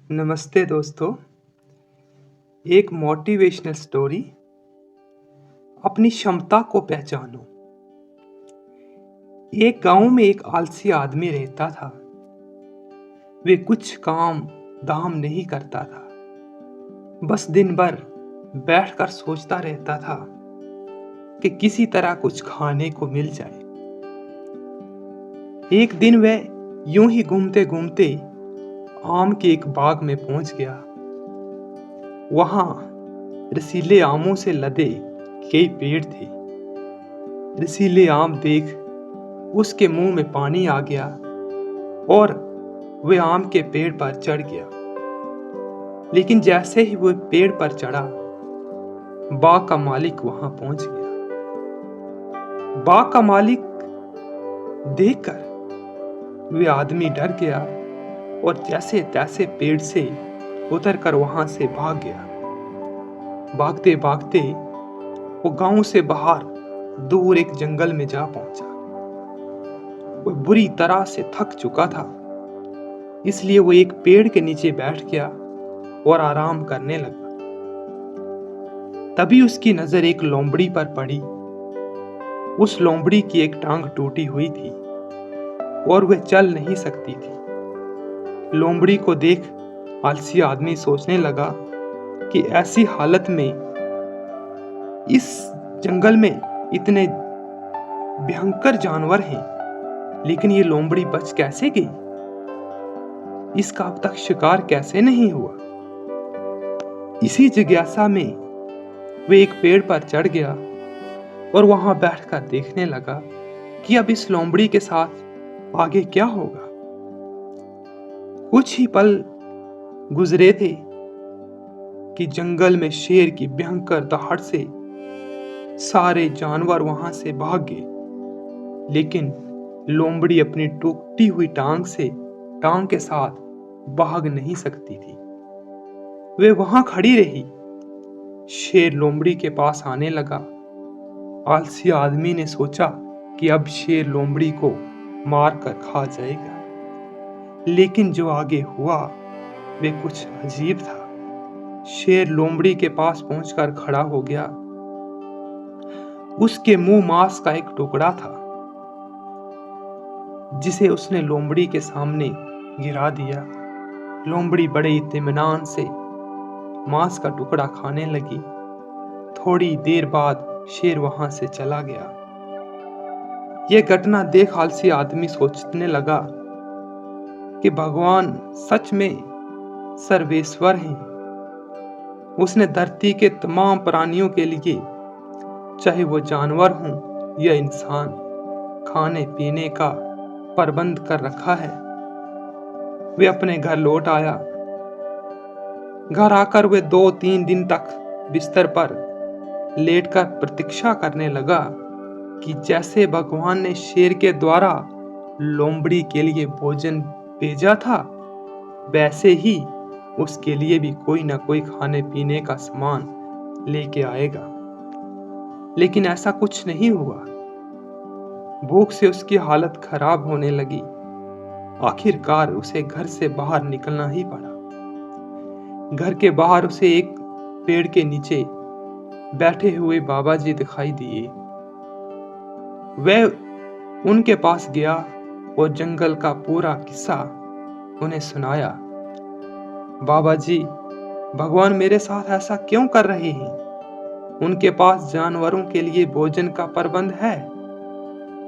नमस्ते दोस्तों। एक मोटिवेशनल स्टोरी। अपनी क्षमता को पहचानो। एक गांव में एक आलसी आदमी रहता था। वे कुछ काम धाम नहीं करता था, बस दिन भर बैठकर सोचता रहता था कि किसी तरह कुछ खाने को मिल जाए। एक दिन वह यूं ही घूमते घूमते आम के एक बाग में पहुंच गया। वहां रसीले आमों से लदे कई पेड़ थे। रसीले आम देख उसके मुंह में पानी आ गया और वह आम के पेड़ पर चढ़ गया। लेकिन जैसे ही वह पेड़ पर चढ़ा, बाग का मालिक वहां पहुंच गया। बाग का मालिक देखकर वह आदमी डर गया और जैसे तैसे पेड़ से उतरकर वहां से भाग गया। भागते भागते वो गांव से बाहर दूर एक जंगल में जा पहुंचा। वह बुरी तरह से थक चुका था, इसलिए वो एक पेड़ के नीचे बैठ गया और आराम करने लगा। तभी उसकी नजर एक लोमड़ी पर पड़ी। उस लोमड़ी की एक टांग टूटी हुई थी और वह चल नहीं सकती थी। लोमड़ी को देख आलसी आदमी सोचने लगा कि ऐसी हालत में इस जंगल में इतने भयंकर जानवर हैं, लेकिन ये लोमड़ी बच कैसे गई? इसका अब तक शिकार कैसे नहीं हुआ? इसी जिज्ञासा में वे एक पेड़ पर चढ़ गया और वहां बैठकर देखने लगा कि अब इस लोमड़ी के साथ आगे क्या होगा। कुछ ही पल गुजरे थे कि जंगल में शेर की भयंकर दहाड़ से सारे जानवर वहां से भाग गए, लेकिन लोमड़ी अपनी टूटी हुई टांग के साथ भाग नहीं सकती थी। वे वहां खड़ी रही। शेर लोमड़ी के पास आने लगा। आलसी आदमी ने सोचा कि अब शेर लोमड़ी को मार कर खा जाएगा, लेकिन जो आगे हुआ वे कुछ अजीब था। शेर लोमड़ी के पास पहुंचकर खड़ा हो गया। उसके मुंह मांस का एक टुकड़ा था, जिसे उसने लोमड़ी के सामने गिरा दिया। लोमड़ी बड़े इत्मीनान से मांस का टुकड़ा खाने लगी। थोड़ी देर बाद शेर वहां से चला गया। यह घटना देख आलसी आदमी सोचने लगा कि भगवान सच में सर्वेश्वर हैं। उसने धरती के तमाम प्राणियों के लिए, चाहे वो जानवर हों या इंसान, खाने पीने का प्रबंध कर रखा है। वे अपने घर लौट आया। घर आकर वे 2-3 दिन तक बिस्तर पर लेटकर प्रतीक्षा करने लगा कि जैसे भगवान ने शेर के द्वारा लोमड़ी के लिए भोजन भेजा था, वैसे ही उसके लिए भी कोई ना कोई खाने पीने का सामान लेके आएगा। लेकिन ऐसा कुछ नहीं हुआ। भूख से उसकी हालत खराब होने लगी। आखिरकार उसे घर से बाहर निकलना ही पड़ा। घर के बाहर उसे एक पेड़ के नीचे बैठे हुए बाबा जी दिखाई दिए। वह उनके पास गया और जंगल का पूरा किस्सा उन्हें सुनाया। बाबा जी, भगवान मेरे साथ ऐसा क्यों कर रहे हैं? उनके पास जानवरों के लिए भोजन का प्रबंध है,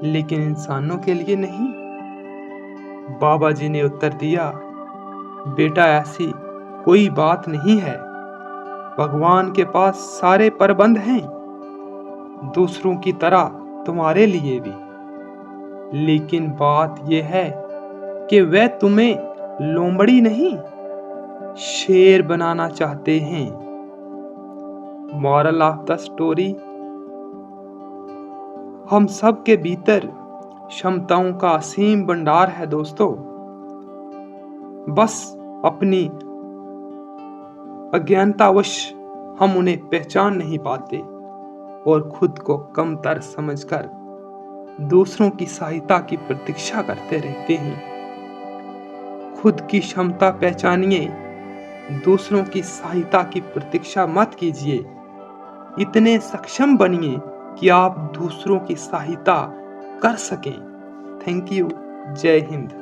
लेकिन इंसानों के लिए नहीं। बाबा जी ने उत्तर दिया, बेटा, ऐसी कोई बात नहीं है। भगवान के पास सारे प्रबंध हैं, दूसरों की तरह तुम्हारे लिए भी। लेकिन बात यह है कि वे तुम्हें लोमड़ी नहीं, शेर बनाना चाहते हैं। मॉरल ऑफ द स्टोरी, हम सब के भीतर क्षमताओं का असीम भंडार है दोस्तों। बस अपनी अज्ञानतावश हम उन्हें पहचान नहीं पाते और खुद को कमतर समझकर दूसरों की सहायता की प्रतीक्षा करते रहते हैं। खुद की क्षमता पहचानिए दूसरों की सहायता की प्रतीक्षा मत कीजिए। इतने सक्षम बनिए कि आप दूसरों की सहायता कर सकें। Thank you. जय हिंद।